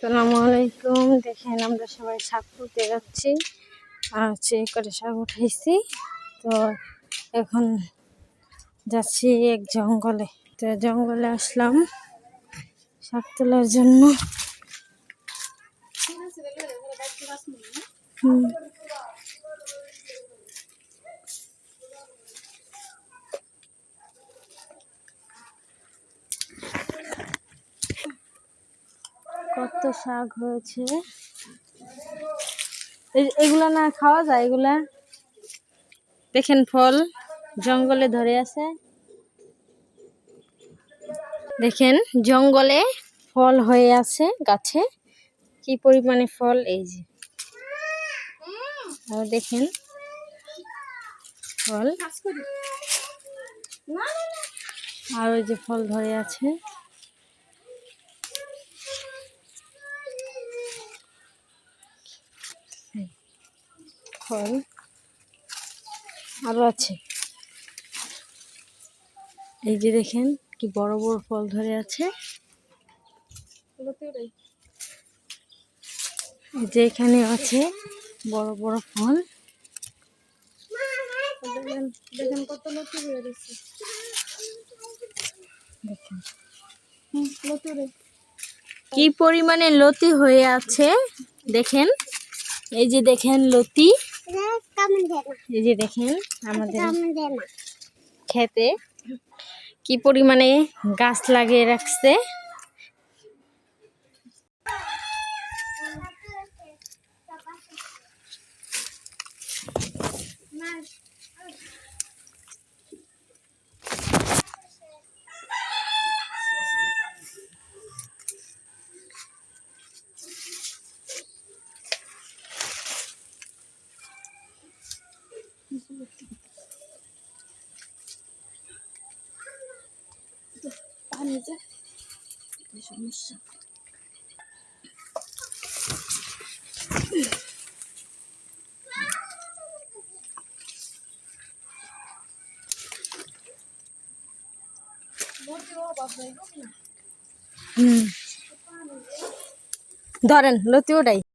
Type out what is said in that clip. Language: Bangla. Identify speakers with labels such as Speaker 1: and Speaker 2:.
Speaker 1: আসসালামু আলাইকুম। দেখেন আমরা সবাই শাক তুলতে যাচ্ছি আর করে শাক উঠাইছি। তো এখন যাচ্ছি এক জঙ্গলে। তো জঙ্গলে আসলাম শাক তোলার জন্য। কত শাক হয়েছে, এগুলা না খাওয়া যায়? এগুলা দেখেন ফল জঙ্গলে ধরে আছে। দেখেন জঙ্গলে ফল হয়ে আছে গাছে, কি পরিমাণে ফল। এই যে দেখেন ফল, আর ওই যে ফল ধরে আছে। ফল আরো আছে, এই যে দেখেন কি বড় বড় ফল ধরে আছে। এই যে এখানে আছে বড় বড় ফল। দেখেন কত লতি হয়ে গেছে। দেখেন কি পরিমাণে লতি হয়ে আছে দেখেন। এই যে দেখেন লতি, এই যে দেখেন আমাদের খেতে কি পরিমাণে গাছ লাগিয়ে রাখছে। সমস্যা ধরেন লতি ওটাই।